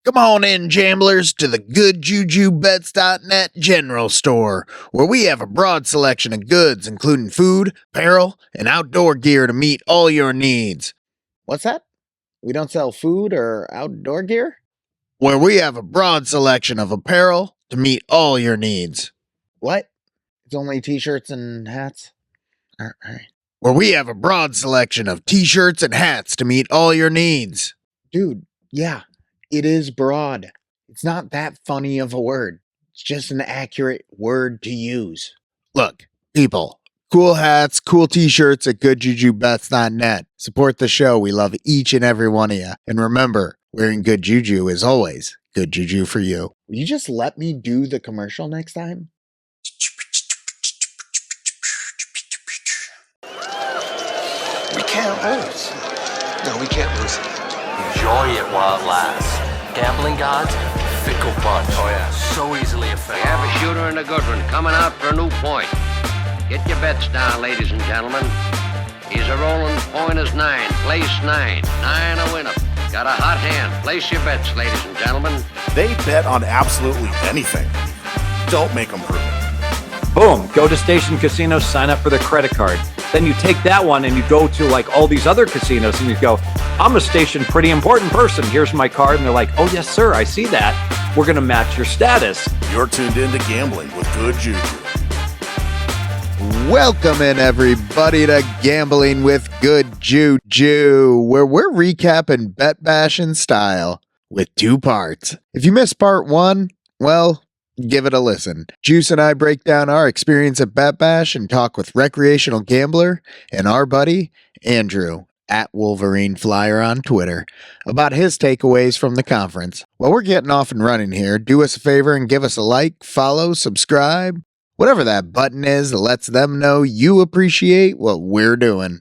Come on in, gamblers, to the GoodJuJuBets.net general store, where we have a broad selection of goods, including food, apparel, and outdoor gear to meet all your needs. What's that? We don't sell food or outdoor gear? Where we have a broad selection of apparel to meet all your needs. What? It's only t-shirts and hats? All right. Where we have a broad selection of t-shirts and hats to meet all your needs. Dude, yeah. It is broad. It's not that funny of a word. It's just an accurate word to use. Look, people, cool hats, cool t-shirts at GoodJuJuBets.net. Support the show. We love each and every one of you. And remember, wearing good juju is always good juju for you. Will you just let me do the commercial next time? We can't lose. No, we can't lose. Enjoy it while it lasts. Gambling gods, fickle bunch. Oh, yeah. So easily affected. We have a shooter and a good one coming out for a new point. Get your bets down, ladies and gentlemen. He's a rolling point is 9, place 9. 9 a winner. Got a hot hand. Place your bets, ladies and gentlemen. They bet on absolutely anything. Don't make them prove it. Boom, go to Station Casinos, sign up for their credit card. Then you take that one and you go to like all these other casinos and you go, I'm a Station pretty important person. Here's my card. And they're like, oh, yes, sir, I see that. We're going to match your status. You're tuned into Gambling with Good JuJu. Welcome in, everybody, to Gambling with Good JuJu, where we're recapping Bet Bash in style with 2 parts. If you missed part 1, well, give it a listen. Juice and I break down our experience at Bet Bash and talk with recreational gambler and our buddy, Andrew, at Wolverine Flyer on Twitter, about his takeaways from the conference. While we're getting off and running here, do us a favor and give us a like, follow, subscribe, whatever that button is that lets them know you appreciate what we're doing.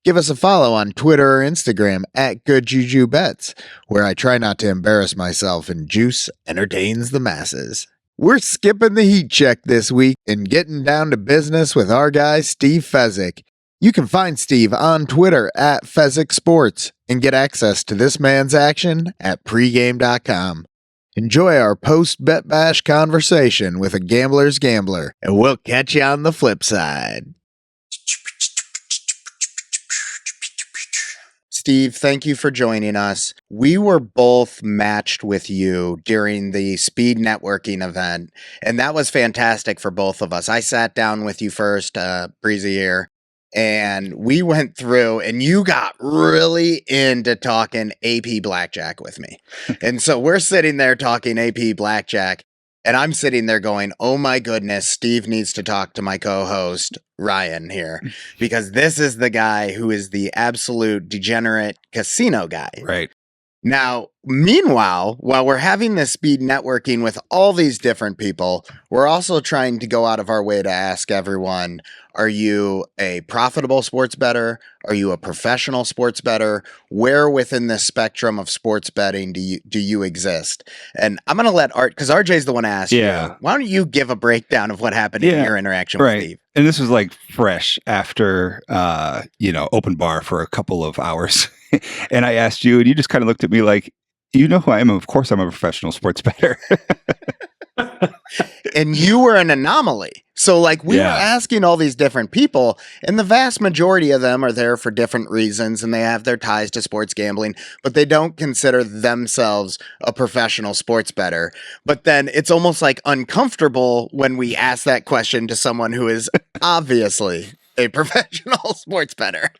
Give us a follow on Twitter or Instagram at GoodJuJuBets, where I try not to embarrass myself and Juice entertains the masses. We're skipping the heat check this week and getting down to business with our guy, Steve Fezzik. You can find Steve on Twitter at Fezzik Sports and get access to this man's action at pregame.com. Enjoy our post-Bet Bash conversation with a gambler's gambler, and we'll catch you on the flip side. Steve, thank you for joining us. We were both matched with you during the speed networking event, and that was fantastic for both of us. I sat down with you first, Breezy here, and we went through, and you got really into talking AP Blackjack with me. And so we're sitting there talking AP Blackjack, and I'm sitting there going, oh my goodness, Steve needs to talk to my co-host, Ryan, here, because this is the guy who is the absolute degenerate casino guy. Right. Now, meanwhile, while we're having this speed networking with all these different people, we're also trying to go out of our way to ask everyone, are you a profitable sports bettor? Are you a professional sports bettor? Where within the spectrum of sports betting do you exist? And I'm going to let Art, because RJ's the one to ask you. Why don't you give a breakdown of what happened in your interaction with Steve? And this was like fresh after, open bar for a couple of hours. And I asked you, and you just kind of looked at me like, you know who I am? Of course I'm a professional sports bettor. And you were an anomaly. So like we were asking all these different people, and the vast majority of them are there for different reasons, and they have their ties to sports gambling, but they don't consider themselves a professional sports bettor. But then it's almost like uncomfortable when we ask that question to someone who is obviously a professional sports bettor.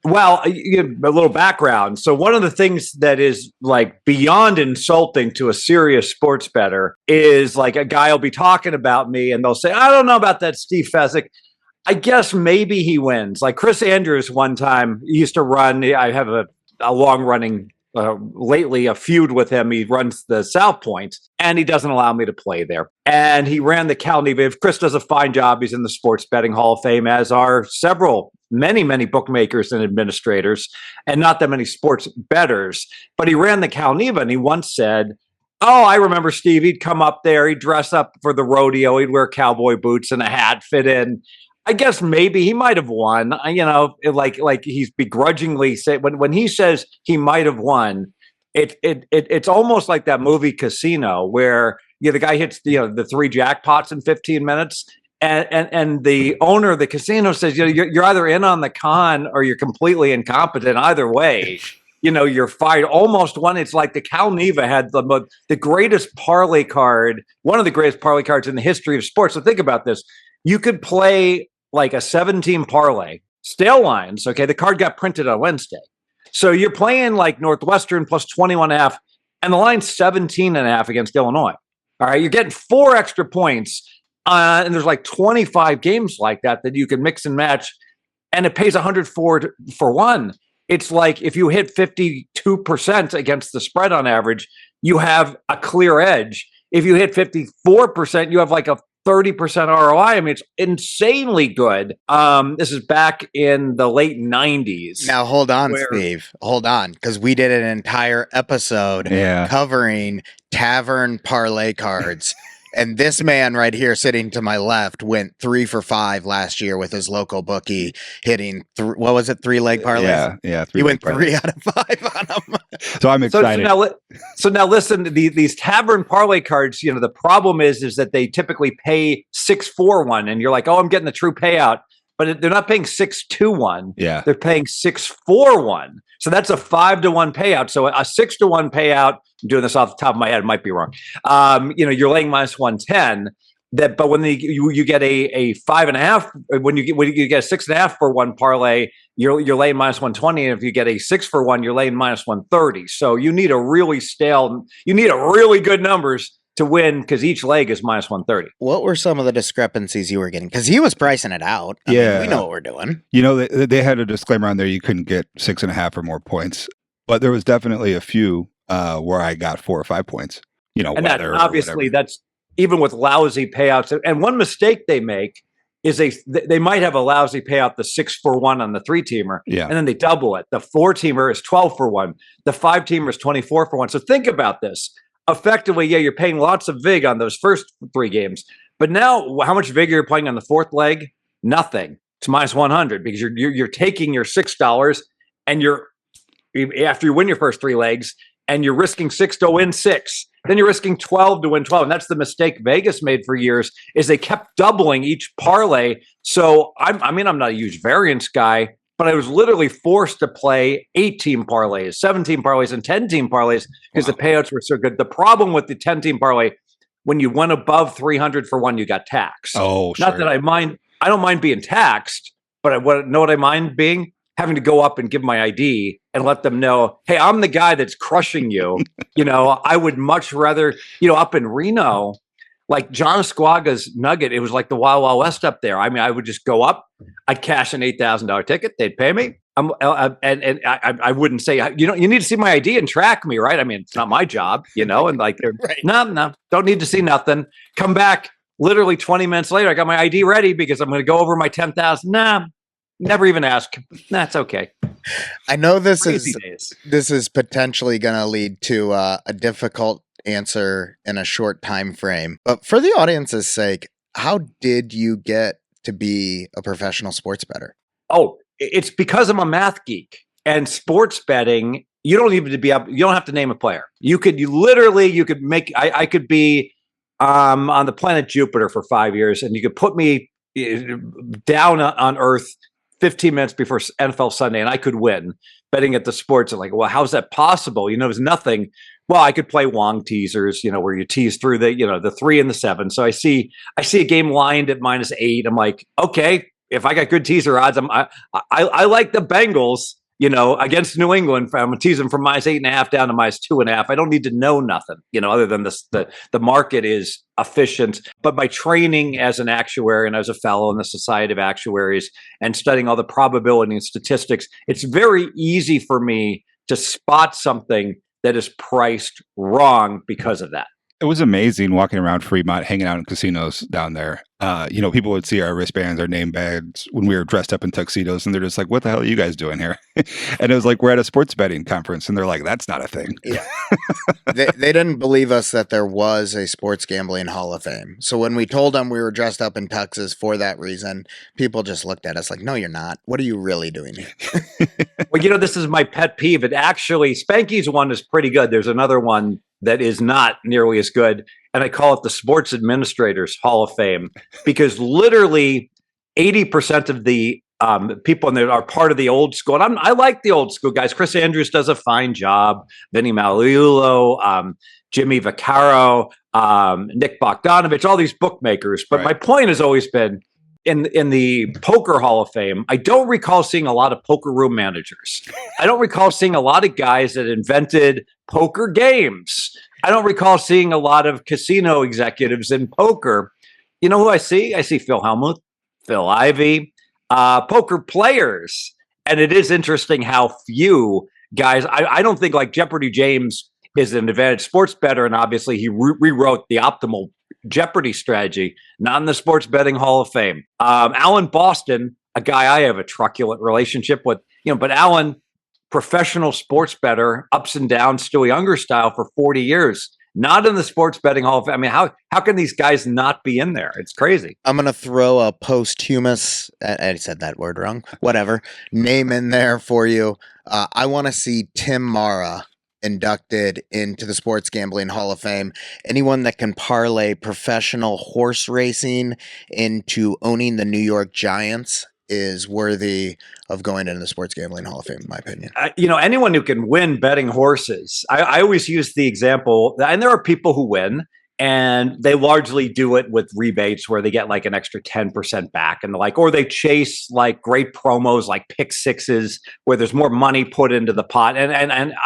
Well, a little background. So one of the things that is like beyond insulting to a serious sports bettor is like a guy will be talking about me and they'll say, I don't know about that Steve Fezzik. I guess maybe he wins. Like Chris Andrews one time, he used to run. I have a long running, lately a feud with him. He runs the South Point and he doesn't allow me to play there. And he ran the Cal Neva. Chris does a fine job. He's in the Sports Betting Hall of Fame, as are many bookmakers and administrators, and not that many sports bettors. But he ran the Cal Neva, and he once said, oh, I remember Steve. He'd come up there. He'd dress up for the rodeo. He'd wear cowboy boots and a hat, fit in. I guess maybe he might have won. Like he's begrudgingly say when he says he might have won, it's almost like that movie Casino where the guy hits the 3 jackpots in 15 minutes. And the owner of the casino says, you're either in on the con or you're completely incompetent. Either way, you're fired. Almost one. It's like the Cal Neva had the greatest parlay card, one of the greatest parlay cards in the history of sports. So think about this. You could play like a 17 parlay, stale lines. Okay. The card got printed on Wednesday. So you're playing like Northwestern plus 21.5 and the line's 17.5 against Illinois. All right. You're getting 4 extra points. And there's like 25 games like that you can mix and match, and it pays 104 for one. It's like if you hit 52% against the spread on average, you have a clear edge. If you hit 54%, you have like a 30% ROI. I mean, it's insanely good. This is back in the late 90s. Now, hold on, Steve. Hold on, because we did an entire episode covering tavern parlay cards. And this man right here sitting to my left went 3 for 5 last year with his local bookie, hitting, 3-leg parlays? Yeah. He went 3 out of 5 on them. So I'm excited. So now listen, these tavern parlay cards, the problem is that they typically pay 6-4-1. And you're like, oh, I'm getting the true payout. But they're not paying 6-2-1. Yeah. They're paying 6-4-1. So that's a 5-to-1 payout. So a 6-to-1 payout, I'm doing this off the top of my head, it might be wrong. You're laying minus 110. But when you get a 5.5, when you get a 6.5 for one parlay, you're laying minus 120. And if you get a 6 for one, you're laying minus 130. So you need you need a really good numbers to win, because each leg is minus 130. What were some of the discrepancies you were getting? Because he was pricing it out. I mean, we know what we're doing. They had a disclaimer on there. You couldn't get 6.5 or more points, but there was definitely a few where I got 4 or 5 points. And that, obviously, that's even with lousy payouts. And one mistake they make is they might have a lousy payout, the 6 for 1 on the 3-teamer, and then they double it. The 4-teamer is 12 for 1. The 5-teamer is 24 for 1. So think about this. Effectively, you're paying lots of VIG on those first 3 games. But now, how much VIG are you playing on the 4th leg? Nothing. It's minus 100 because you're taking your $6 and after you win your first 3 legs, and you're risking 6 to win 6. Then you're risking 12 to win 12. And that's the mistake Vegas made for years, is they kept doubling each parlay. So I'm not a huge variance guy, but I was literally forced to play 8-team parlays, 7-team parlays, and 10-team parlays because the payouts were so good. The problem with the 10-team parlay, when you went above 300 for one, you got taxed. Oh, sure. Not that I mind. I don't mind being taxed, but know what I mind being? Having to go up and give my ID and let them know, hey, I'm the guy that's crushing you. I would much rather, up in Reno, like John Squaga's Nugget, it was like the Wild Wild West up there. I mean, I would just go up, I'd cash an $8,000 ticket, they'd pay me. I wouldn't say, you need to see my ID and track me, right? I mean, it's not my job, and like, right. No, don't need to see nothing. Come back literally 20 minutes later, I got my ID ready because I'm going to go over my 10,000. Nah, never even ask. That's okay. I know this is potentially going to lead to a difficult answer in a short time frame, but for the audience's sake, how did you get to be a professional sports bettor? Oh, it's because I'm a math geek, and sports betting, you don't even you don't have to name a player. I could be on the planet Jupiter for 5 years, and you could put me down on Earth 15 minutes before NFL Sunday, and I could win betting at the sports. And like, well, how's that possible? There's nothing. Well, I could play Wong teasers, where you tease through the 3 and the 7. So I see a game lined at -8. I'm like, okay, if I got good teaser odds, I like the Bengals, against New England. I'm teasing from -8.5 down to -2.5. I don't need to know nothing, other than the market is efficient. But by training as an actuary and as a fellow in the Society of Actuaries and studying all the probability and statistics, it's very easy for me to spot something that is priced wrong because of that. It was amazing walking around Fremont, hanging out in casinos down there. People would see our wristbands, our name badges when we were dressed up in tuxedos, and they're just like, "What the hell are you guys doing here?" And it was like we're at a sports betting conference, and they're like, "That's not a thing." Yeah. They didn't believe us that there was a sports gambling hall of fame. So when we told them we were dressed up in tuxes for that reason, people just looked at us like, "No, you're not. What are you really doing here?" Well, this is my pet peeve. It actually, Spanky's one is pretty good. There's another one that is not nearly as good. And I call it the Sports Administrators Hall of Fame because literally 80% of the people in there are part of the old school. And I like the old school guys. Chris Andrews does a fine job. Vinny Magliulo, Jimmy Vaccaro, Nick Bogdanovich, all these bookmakers. But my point has always been, in the Poker Hall of Fame, I don't recall seeing a lot of poker room managers. I don't recall seeing a lot of guys that invented poker games. I don't recall seeing a lot of casino executives in poker. You know who I see? I see Phil Hellmuth, Phil Ivey, poker players. And it is interesting how few guys, I don't think like Jeopardy James is an advantage sports bettor, and obviously he rewrote the optimal Jeopardy strategy, not in the Sports Betting Hall of Fame. Alan Boston, a guy I have a truculent relationship with, but Alan, professional sports bettor, ups and downs, Stewie Unger style for 40 years, not in the Sports Betting Hall of Fame. I mean, how can these guys not be in there? It's crazy. I'm going to throw a posthumous, I said that word wrong, whatever, name in there for you. I want to see Tim Mara inducted into the Sports Gambling Hall of Fame. Anyone that can parlay professional horse racing into owning the New York Giants is worthy of going into the Sports Gambling Hall of Fame, in my opinion. Anyone who can win betting horses. I always use the example, and there are people who win, and they largely do it with rebates where they get like an extra 10% back and or they chase like great promos like pick sixes where there's more money put into the pot. And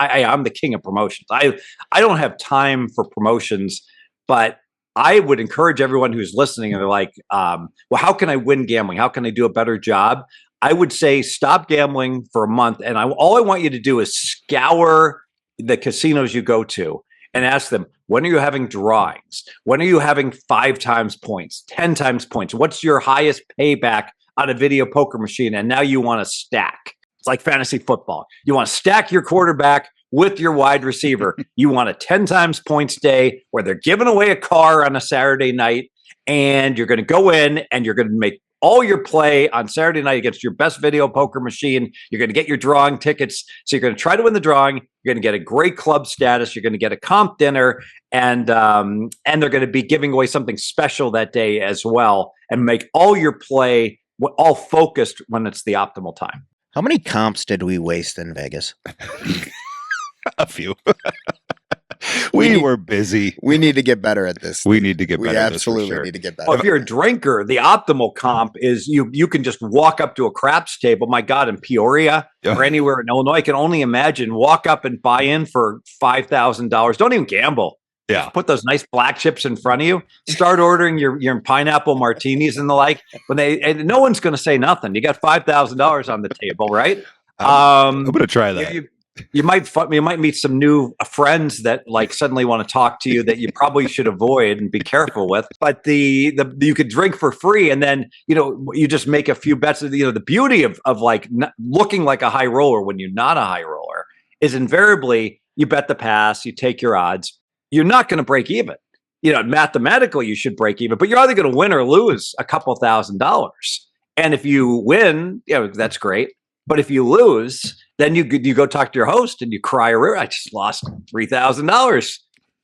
I'm the king of promotions. I don't have time for promotions, but I would encourage everyone who's listening and they're like, well, how can I win gambling? How can I do a better job? I would say stop gambling for a month. And all I want you to do is scour the casinos you go to and ask them, when are you having drawings? When are you having 5 times points, 10 times points? What's your highest payback on a video poker machine? And now you want to stack. It's like fantasy football. You want to stack your quarterback with your wide receiver. You want a 10 times points day where they're giving away a car on a Saturday night, and you're going to go in and you're going to make all your play on Saturday night against your best video poker machine. You're going to get your drawing tickets. So you're going to try to win the drawing. You're going to get a great club status. You're going to get a comp dinner, and they're going to be giving away something special that day as well, and make all your play all focused when it's the optimal time. How many comps did we waste in Vegas? A few. We were busy. We need to get better at this. We need to get better. We at this absolutely for sure. need to get better. Well, if you're a drinker, the optimal comp is you can just walk up to a craps table. My God, in Peoria or anywhere in Illinois, I can only imagine. Walk up and buy in for $5,000. Don't even gamble. Yeah. Just put those nice black chips in front of you. Start ordering your pineapple martinis and the like. And no one's going to say nothing. You got $5,000 on the table, right? I'm going to try that. You might meet some new friends that suddenly want to talk to you that you probably should avoid and be careful with. But you could drink for free, and then you just make a few bets. The beauty of looking like a high roller when you're not a high roller is invariably you bet the pass, you take your odds. You're not going to break even. Mathematically you should break even, but you're either going to win or lose a couple $1,000. And if you win, that's great. But if you lose, then you go talk to your host and you cry, I just lost $3,000.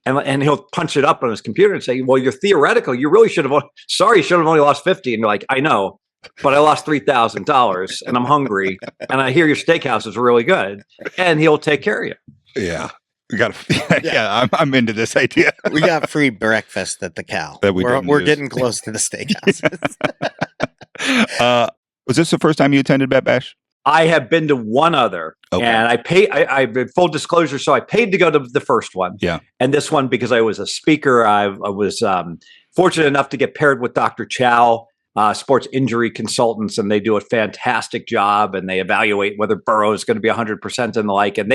And he'll punch it up on his computer and say, well, you're theoretical. You really should have, you should have only lost 50. And you're like, I know, but I lost $3,000 and I'm hungry. And I hear your steakhouse is really good. And he'll take care of you. Yeah. We got I'm into this idea. We got free breakfast at the Cal. We're getting close to the steakhouses. Was this the first time you attended Bet Bash? I have been to one other, and I full disclosure. So I paid to go to the first one. Yeah. And this one, because I was a speaker, I was fortunate enough to get paired with Dr. Chow, sports injury consultants, and they do a fantastic job, and they evaluate whether Burrow is going to be 100% and the like. And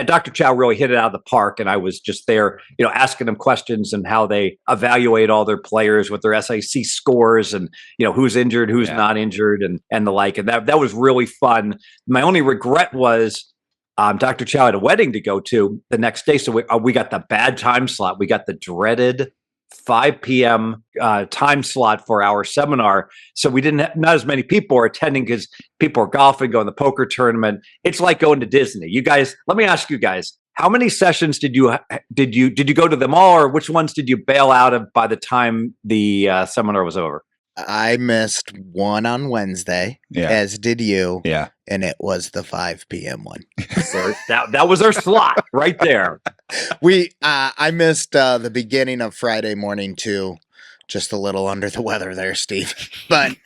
Dr. Chow really hit it out of the park. And I was just there, asking them questions and how they evaluate all their players with their SIC scores and, who's injured, who's not injured and the like. And that was really fun. My only regret was Dr. Chow had a wedding to go to the next day. So we got the bad time slot. We got the dreaded 5 p.m. Time slot for our seminar. So we didn't have, not as many people are attending because people are golfing, going to the poker tournament. It's like going to Disney. You guys, let me ask you guys, how many sessions did you go to them all, or which ones did you bail out of by the time the seminar was over? I missed one on Wednesday, as did you. Yeah. And it was the 5 p.m. one. that was our slot right there. I missed the beginning of Friday morning too. Just a little under the weather there, Steve. But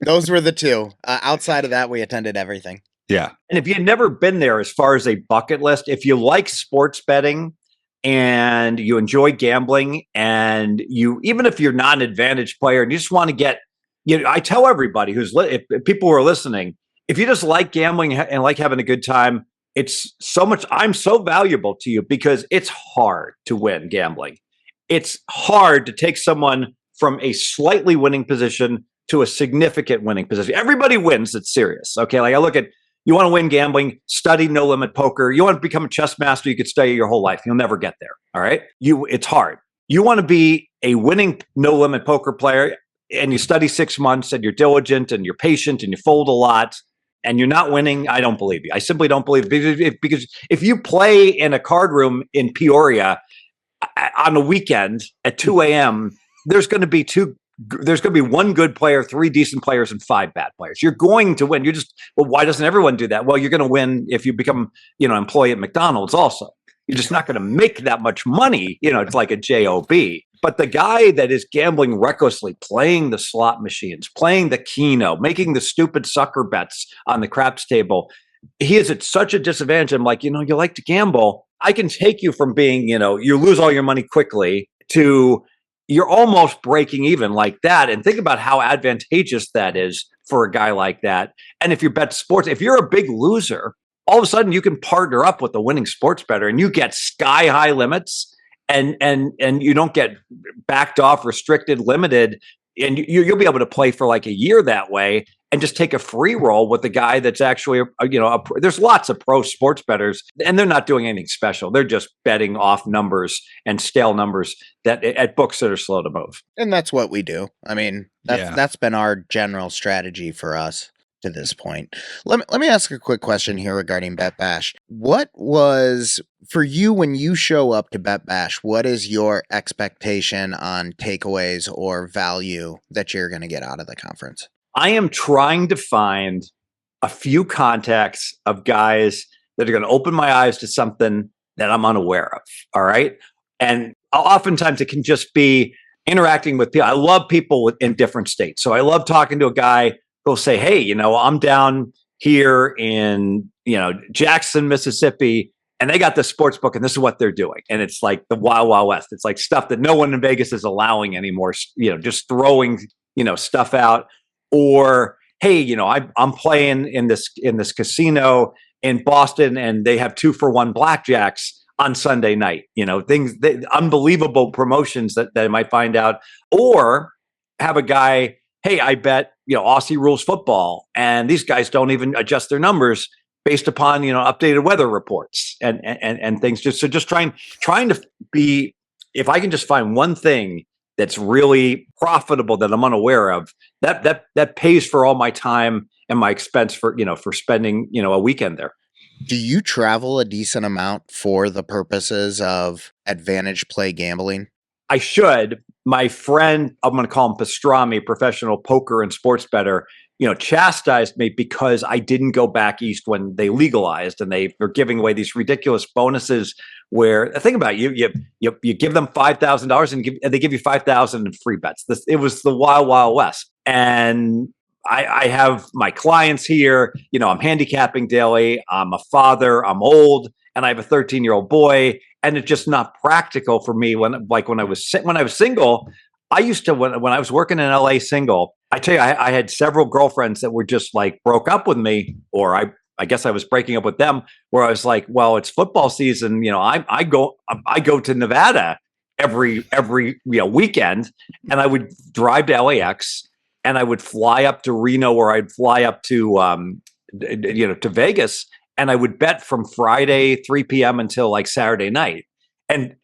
those were the two. Outside of that, we attended everything. Yeah. And if you've never been there, as far as a bucket list, if you like sports betting and you enjoy gambling, and even if you're not an advantage player and you just want to get, I tell everybody if people who are listening, if you just like gambling and like having a good time, it's so much. I'm so valuable to you because it's hard to win gambling. It's hard to take someone from a slightly winning position to a significant winning position. Everybody wins. It's serious. Okay. Like I look at, you want to win gambling, study no limit poker. You want to become a chess master, you could study your whole life. You'll never get there. All right. It's hard. You want to be a winning no limit poker player, and you study 6 months and you're diligent and you're patient and you fold a lot and you're not winning. I don't believe you. I simply don't believe it. Because if you play in a card room in Peoria on a weekend at 2 a.m., there's going to be one good player, 3 decent players, and 5 bad players. You're going to win. Why doesn't everyone do that? Well, you're going to win if you become, employee at McDonald's also. You're just not going to make that much money. It's like a job. But the guy that is gambling recklessly, playing the slot machines, playing the Keno, making the stupid sucker bets on the craps table, he is at such a disadvantage. I'm like, you like to gamble. I can take you from being, you lose all your money quickly to you're almost breaking even like that. And think about how advantageous that is for a guy like that. And if you bet sports, if you're a big loser, all of a sudden you can partner up with the winning sports bettor and you get sky high limits and you don't get backed off, restricted, limited. And you'll be able to play for like a year that way and just take a free roll with the guy that's actually, there's lots of pro sports bettors and they're not doing anything special. They're just betting off numbers and stale numbers that at books that are slow to move. And that's what we do. I mean, that's been our general strategy for us to this point. Let me ask a quick question here regarding Bet Bash. What was, for you when you show up to Bet Bash, what is your expectation on takeaways or value that you're going to get out of the conference? I am trying to find a few contacts of guys that are going to open my eyes to something that I'm unaware of. All right. And oftentimes it can just be interacting with people. I love people in different states. So I love talking to a guy who'll say, hey, I'm down here in, Jackson, Mississippi, and they got the sports book and this is what they're doing. And it's like the Wild Wild West. It's like stuff that no one in Vegas is allowing anymore, just throwing, stuff out. Or, hey, I'm playing in this casino in Boston and they have 2-for-1 blackjacks on Sunday night, unbelievable promotions that I might find out. Or have a guy, hey, I bet, Aussie rules football and these guys don't even adjust their numbers based upon, updated weather reports and things. Just trying to be, if I can just find one thing that's really profitable that I'm unaware of, that pays for all my time and my expense for spending, a weekend there. Do you travel a decent amount for the purposes of advantage play gambling? I should. My friend, I'm going to call him Pastrami, professional poker and sports bettor, chastised me because I didn't go back east when they legalized and they were giving away these ridiculous bonuses where, think about it, you give them $5,000 and they give you $5,000 in free bets. It was the Wild Wild West. And I have my clients here, I'm handicapping daily. I'm a father, I'm old, and I have a 13-year-old boy. And it's just not practical for me when I was single. I used to, when I was working in LA single, I tell you, I had several girlfriends that were just like broke up with me, or I guess I was breaking up with them, where I was like, well, it's football season. I go to Nevada every weekend, and I would drive to LAX, and I would fly up to Reno, or I'd fly up to to Vegas, and I would bet from Friday 3 p.m. until like Saturday night, and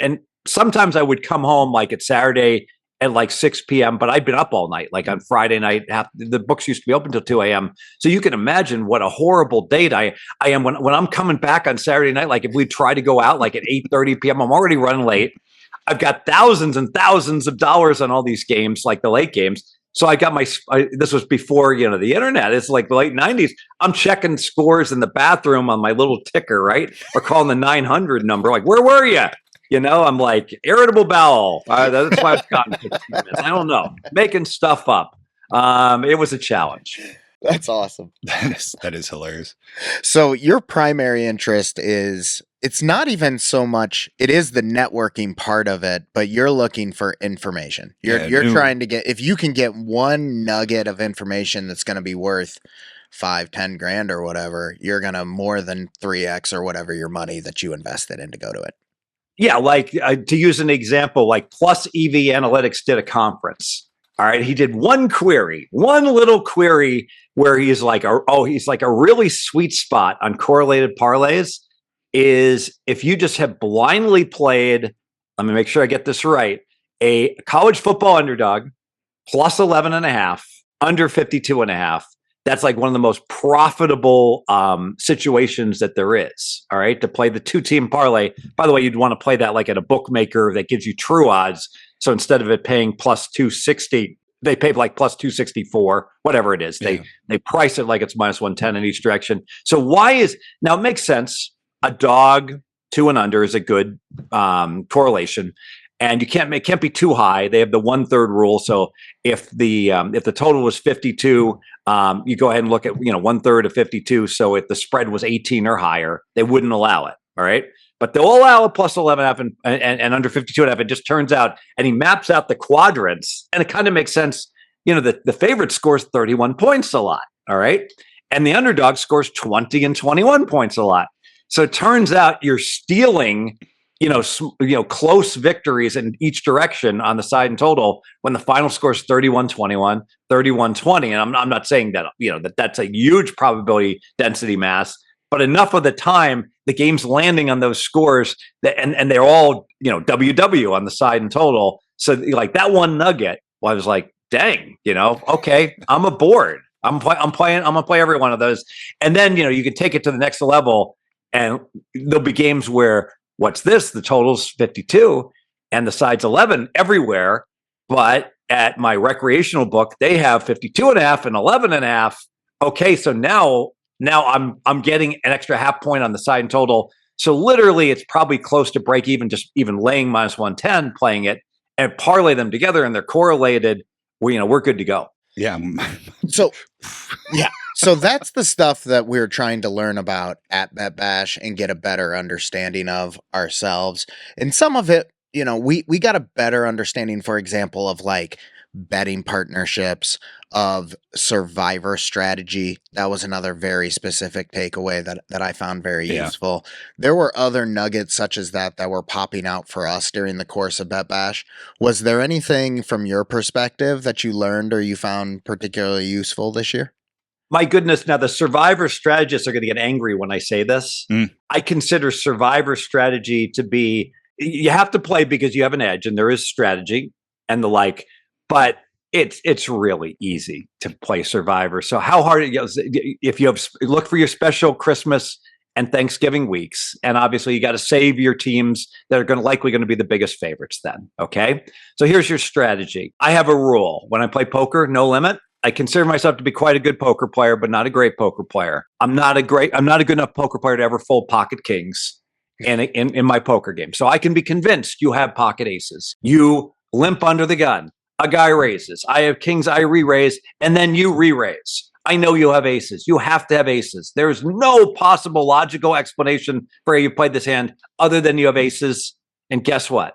sometimes I would come home like at Saturday at like 6 p.m., but I'd been up all night. Like on Friday night, the books used to be open till 2 a.m. So you can imagine what a horrible date I am when I'm coming back on Saturday night. Like if we try to go out like at 8:30 p.m., I'm already running late. I've got thousands and thousands of dollars on all these games, like the late games. So I got this was before, the internet. It's like the late 90s. I'm checking scores in the bathroom on my little ticker, right? Or calling the 900 number. Like, where were you? I'm like, irritable bowel. That's why I was gone 15 minutes. I don't know. Making stuff up. It was a challenge. That's awesome. That is hilarious. So your primary interest it's not even so much, it is the networking part of it, but you're looking for information. You're trying to if you can get one nugget of information that's going to be worth 5-10 grand or whatever, you're going to more than 3x or whatever your money that you invested in to go to it. Yeah, like to use an example, like Plus EV Analytics did a conference. All right, he did one little query where he's like, he's like a really sweet spot on correlated parlays is if you just have blindly played, let me make sure I get this right, a college football underdog plus 11.5, under 52.5. That's like one of the most profitable situations that there is, all right, to play the 2-team parlay. By the way, you'd want to play that like at a bookmaker that gives you true odds. So instead of it paying plus 260, they pay like plus 264, whatever it is. Yeah. They price it like it's minus 110 in each direction. So now it makes sense. A dog 2 and under is a good correlation. And it can't be too high. They have the 1/3 rule. So if the total was 52, you go ahead and look at 1/3 of 52. So if the spread was 18 or higher, they wouldn't allow it. All right, but they'll allow a plus 11.5 and under 52.5. It just turns out, and he maps out the quadrants, and it kind of makes sense. The favorite scores 31 points a lot. All right, and the underdog scores 20 and 21 points a lot. So it turns out you're stealing close victories in each direction on the side and total when the final score is 31-21, 31-20. And I'm not saying that, that's a huge probability density mass, but enough of the time the game's landing on those scores and they're all, WW on the side and total. So like that one nugget, well, I was like, dang, okay, I'm aboard. I'm going to play every one of those. And then, you can take it to the next level and there'll be games where, what's this? The total's 52 and the side's 11 everywhere. But at my recreational book, they have 52.5 and 11.5. Okay, so now I'm getting an extra half point on the side and total. So literally it's probably close to break even, just even laying minus 110, playing it and parlay them together and they're correlated. We're good to go. Yeah. So So that's the stuff that we're trying to learn about at Bet Bash and get a better understanding of ourselves. And some of it, we got a better understanding, for example, of like betting partnerships, of survivor strategy. That was another very specific takeaway that I found very useful. There were other nuggets such as that were popping out for us during the course of Bet Bash. Was there anything from your perspective that you learned or you found particularly useful this year? My goodness. Now the survivor strategists are going to get angry when I say this. I consider survivor strategy to be, you have to play because you have an edge and there is strategy and the like, but it's really easy to play survivor. So how hard if you look for your special Christmas and Thanksgiving weeks, and obviously you got to save your teams that are likely going to be the biggest favorites then. Okay. So here's your strategy. I have a rule when I play poker, no limit. I consider myself to be quite a good poker player, but not a great poker player. I'm not a good enough poker player to ever fold pocket kings in my poker game. So I can be convinced you have pocket aces. You limp under the gun. A guy raises. I have kings, I re-raise, and then you re-raise. I know you'll have aces. You have to have aces. There's no possible logical explanation for how you played this hand other than you have aces. And guess what?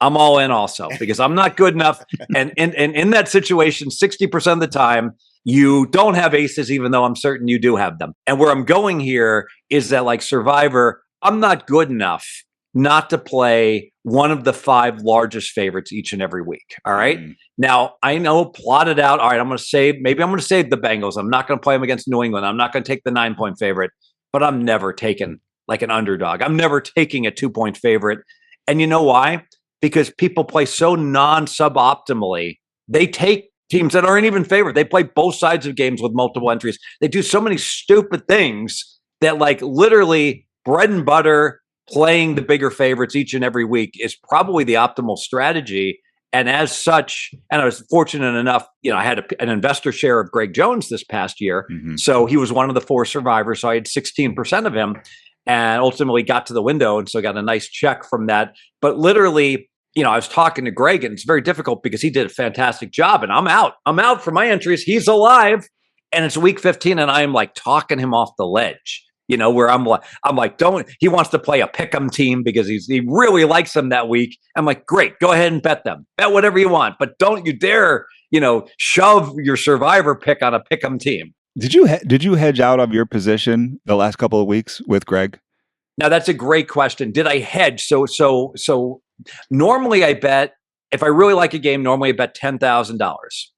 I'm all in also because I'm not good enough. And in that situation, 60% of the time, you don't have aces, even though I'm certain you do have them. And where I'm going here is that, like Survivor, I'm not good enough not to play one of the 5 largest favorites each and every week. All right. Now, I know, plotted out. All right, I'm going to save the Bengals. I'm not going to play them against New England. I'm not going to take the 9-point favorite, but I'm never taking like an underdog. I'm never taking a 2-point favorite. And you know why? Because people play so non-suboptimally. They take teams that aren't even favored. They play both sides of games with multiple entries. They do so many stupid things that, like, literally bread and butter, playing the bigger favorites each and every week is probably the optimal strategy. And as such, and I was fortunate enough, I had an investor share of Greg Jones this past year. So he was one of the 4 survivors. So I had 16% of him and ultimately got to the window. And so got a nice check from that. But literally, I was talking to Greg, and it's very difficult because he did a fantastic job, and I'm out for my entries. He's alive, and it's week 15, and I am like talking him off the ledge. Where I'm like, don't. He wants to play a pick'em team because he really likes them that week. I'm like, great, go ahead and bet them, bet whatever you want, but don't you dare, shove your survivor pick on a pick'em team. Did you hedge out of your position the last couple of weeks with Greg? Now that's a great question. Did I hedge? So normally I bet, if I really like a game, normally I bet $10,000.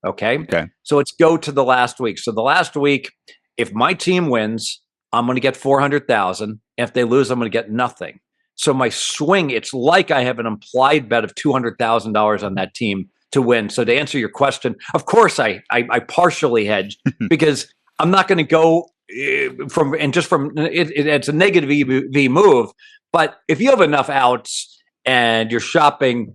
Okay. So let's go to the last week. So the last week, if my team wins, I'm going to get 400,000. If they lose, I'm going to get nothing. So my swing, it's like I have an implied bet of $200,000 on that team to win. So to answer your question, of course I partially hedged because I'm not going to go it's a negative EV move. But if you have enough outs and you're shopping,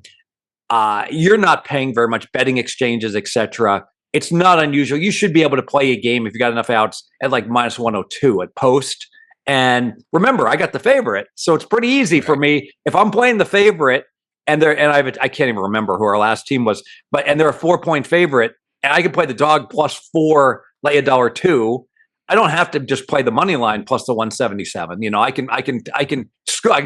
you're not paying very much, betting exchanges, etc. It's not unusual. You should be able to play a game if you got enough outs at like minus 102 at post. And remember, I got the favorite, so it's pretty easy for me if I'm playing the favorite. I can't even remember who our last team was, and they're a 4-point favorite, and I can play the dog plus 4, lay $1.02. I don't have to just play the money line plus the 177. I can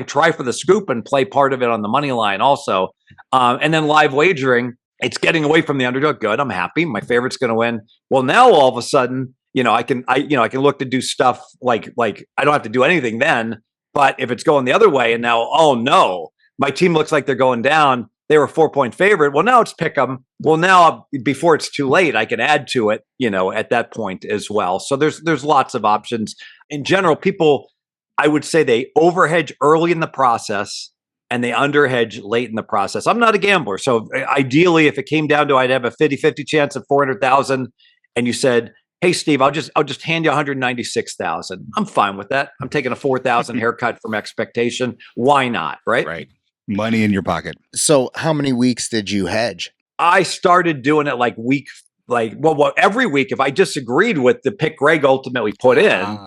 try for the scoop and play part of it on the money line also. And then live wagering, it's getting away from the underdog. Good, I'm happy. My favorite's going to win. Well, now all of a sudden, I can look to do stuff like I don't have to do anything then. But if it's going the other way, and now, oh no, my team looks like they're going down. They were a 4-point favorite. Well, now it's pick 'em. Well, now before it's too late, I can add to it, at that point as well. So there's lots of options. In general, people, I would say they overhedge early in the process and they underhedge late in the process. I'm not a gambler. So ideally, if it came down to I'd have a 50-50 chance of 400,000 and you said, hey, Steve, I'll just hand you 196,000. I'm fine with that. I'm taking a 4,000 haircut from expectation. Why not? Right. Right. Money in your pocket. So how many weeks did you hedge? I started doing it every week. If I disagreed with the pick Greg ultimately put in,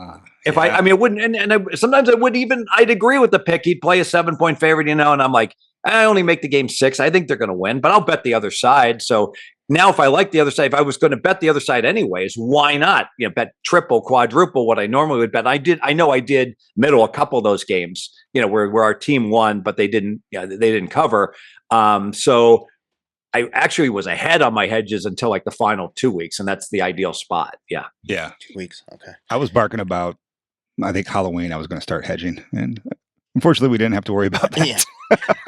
it wouldn't, sometimes I'd agree with the pick. He'd play a 7-point favorite, and I'm like, I only make the game 6. I think they're going to win, but I'll bet the other side. So now if I like the other side, if I was going to bet the other side anyways, why not? Bet triple, quadruple what I normally would bet. I know I did middle a couple of those games, where our team won, but they didn't cover. So I actually was ahead on my hedges until like the final 2 weeks, and that's the ideal spot. Yeah. 2 weeks. Okay. I was barking about, I think Halloween, I was going to start hedging, and unfortunately, we didn't have to worry about that. Yeah.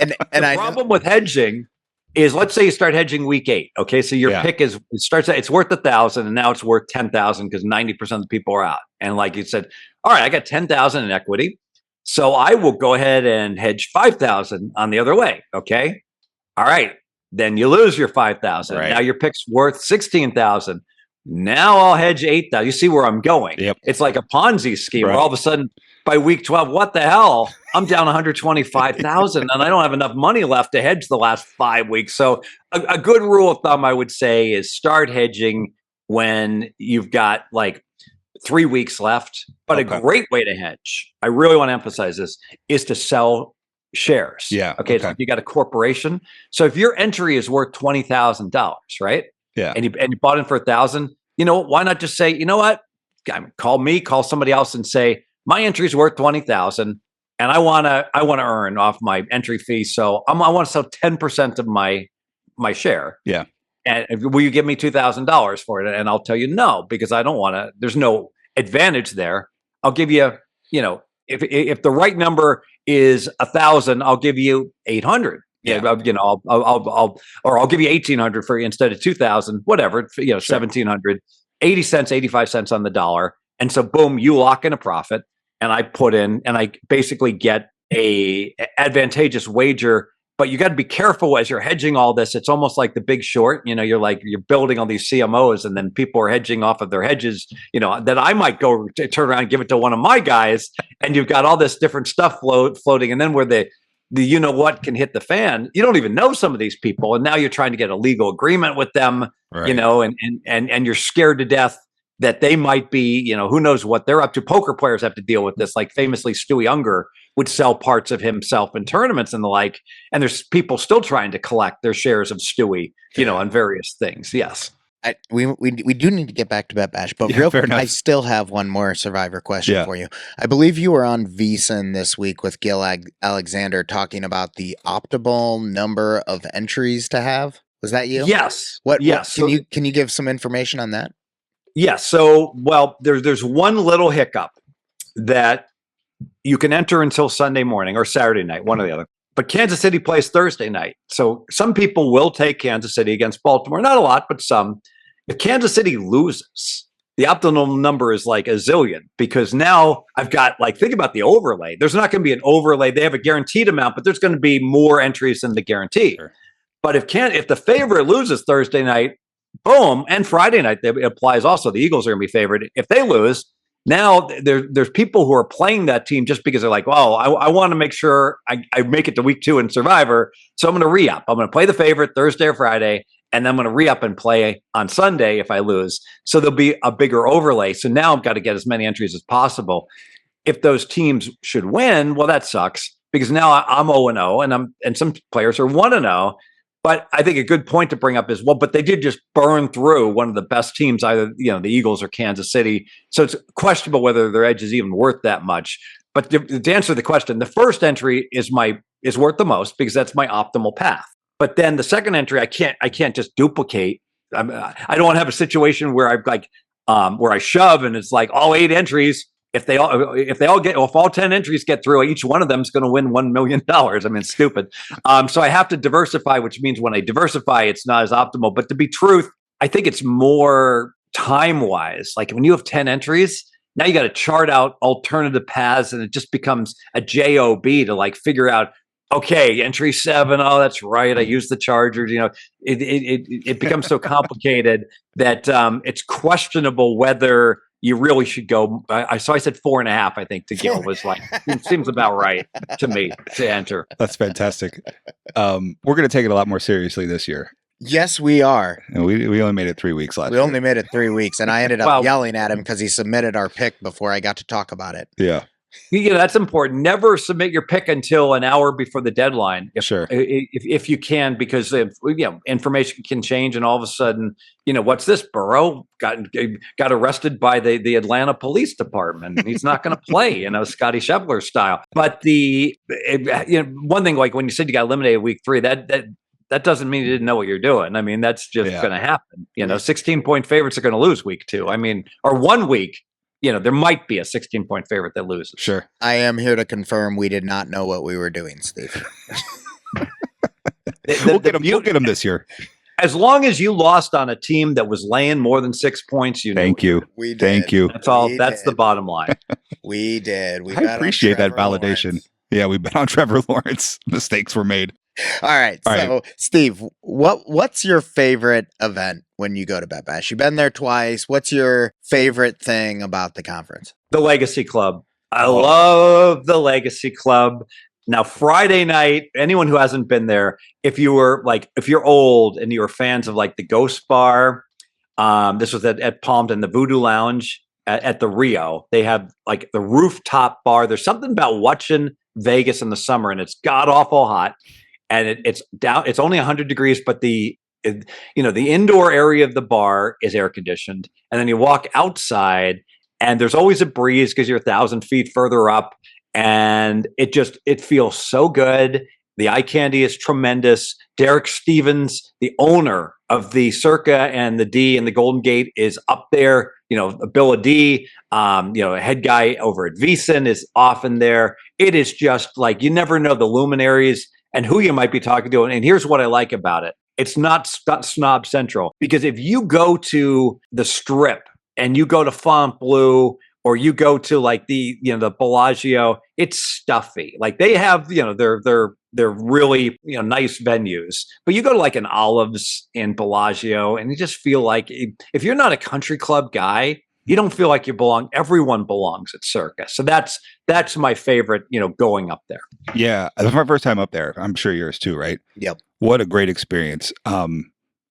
And the problem with hedging is, let's say you start hedging week 8. Okay, so your pick it's worth 1,000, and now it's worth 10,000 because 90% of the people are out. And like you said, all right, I got 10,000 in equity, so I will go ahead and hedge 5,000 on the other way. Okay, all right, then you lose your 5,000. Right. Now your pick's worth 16,000. Now I'll hedge 8,000. You see where I'm going? Yep. It's like a Ponzi scheme where all of a sudden by week 12, what the hell? I'm down 125,000 and I don't have enough money left to hedge the last 5 weeks. So a good rule of thumb, I would say, is start hedging when you've got like 3 weeks left. But a great way to hedge, I really want to emphasize this, is to sell shares. Yeah. Okay. It's like you got a corporation. So if your entry is worth $20,000, right? Yeah. And you bought in for 1,000, why not just say, you know what? Call me, call somebody else and say, my entry is worth 20,000. and I want to earn off my entry fee. So I want to sell 10% of my share. Yeah. And will you give me $2,000 for it? And I'll tell you no, because I don't want to. There's no advantage there. I'll give you, if the right number is 1,000, I'll give you 800. Yeah. I'll give you 1,800 for instead of 2,000, whatever. 1,700, 80 cents, 85 cents on the dollar, and so boom, you lock in a profit, and I put in, and I basically get a advantageous wager. But you got to be careful as you're hedging all this. It's almost like The Big Short. You're building all these CMOs, and then people are hedging off of their hedges. That I might go turn around and give it to one of my guys, and you've got all this different stuff floating, and then where the what can hit the fan. You don't even know some of these people, and now you're trying to get a legal agreement with them. Right. And you're scared to death that they might be, who knows what they're up to. Poker players have to deal with this. Like famously, Stewie Unger would sell parts of himself in tournaments and the like. And there's people still trying to collect their shares of Stewie, on various things. Yes. We do need to get back to Bet Bash, but real quick, I still have one more Survivor question for you. I believe you were on VSiN this week with Gil Alexander talking about the optimal number of entries to have. Was that you? Yes. Yes. Can you give some information on that? Yes. So, there's one little hiccup that you can enter until Sunday morning or Saturday night, one or the other. But Kansas City plays Thursday night. So some people will take Kansas City against Baltimore. Not a lot, but some. If Kansas City loses, the optimal number is like a zillion, because now I've got, think about the overlay. There's not going to be an overlay. They have a guaranteed amount, but there's going to be more entries than the guarantee. Sure. But if the favorite loses Thursday night, boom, and Friday night, it applies also. The Eagles are going to be favored. If they lose, now there's people who are playing that team just because they're like, well, I want to make sure I make it to week 2 in Survivor, so I'm going to re-up. I'm going to play the favorite Thursday or Friday, and then I'm going to re-up and play on Sunday if I lose. So there'll be a bigger overlay. So now I've got to get as many entries as possible. If those teams should win, well, that sucks, because now I'm 0-0, and some players are 1-0. But I think a good point to bring up is, but they did just burn through one of the best teams, either the Eagles or Kansas City. So it's questionable whether their edge is even worth that much. But to answer the question, the first entry is worth the most, because that's my optimal path. But then the second entry, I can't just duplicate. I don't want to have a situation where where I shove and it's like all 8 entries. If all 10 entries get through, each one of them is going to win $1 million. I mean, it's stupid. So I have to diversify, which means when I diversify, it's not as optimal. But to be truth, I think it's more time-wise. Like when you have 10 entries, now you got to chart out alternative paths, and it just becomes a job to figure out, okay, entry 7. Oh, that's right. I use the Chargers. It becomes so complicated that it's questionable whether you really should go. So I said 4.5. I think to Gil was it seems about right to me to enter. That's fantastic. We're going to take it a lot more seriously this year. Yes, we are. And we only made it 3 weeks last year. We only made it 3 weeks, and I ended up yelling at him because he submitted our pick before I got to talk about it. Yeah. That's important. Never submit your pick until an hour before the deadline. If you can, because information can change, and all of a sudden, what's this? Burrow got arrested by the Atlanta Police Department. He's not going to play, Scotty Scheffler style. But one thing, like when you said you got eliminated week 3, that doesn't mean you didn't know what you're doing. I mean, that's just going to happen. 16-point favorites are going to lose week 2. I mean, or 1 week. There might be a 16-point favorite that loses. Sure. I am here to confirm we did not know what we were doing, Steve. We'll get them this year. As long as you lost on a team that was laying more than 6 points, Thank you. We did. Thank you. That's all. That's the bottom line. We did. I appreciate that validation. Lawrence. Yeah, we bet on Trevor Lawrence. Mistakes were made. All right. Steve, what's your favorite event when you go to Bet Bash? You've been there twice. What's your favorite thing about the conference? The Legacy Club. I love the Legacy Club. Now, Friday night, anyone who hasn't been there, if you're old and you're fans of the Ghost Bar, this was at Palmton, the Voodoo Lounge at the Rio. They have the rooftop bar. There's something about watching Vegas in the summer, and it's god awful hot. And it's down. It's only 100 degrees, but the indoor area of the bar is air conditioned, and then you walk outside, and there's always a breeze because you're 1,000 feet further up, and it feels so good. The eye candy is tremendous. Derek Stevens, the owner of the Circa and the D and the Golden Gate, is up there. Bill D, a head guy over at VSiN is often there. It is just like, you never know the luminaries and who you might be talking to. And here's what I like about it. It's not snob central, because if you go to the Strip and you go to Fontainebleau, or you go to like the Bellagio, it's stuffy. Like they have, they're really, nice venues, but you go to like an Olives in Bellagio and you just feel like if you're not a country club guy, you don't feel like you belong. Everyone belongs at Circa. So that's my favorite, going up there. Yeah. That's my first time up there. I'm sure yours too, right? Yep. What a great experience.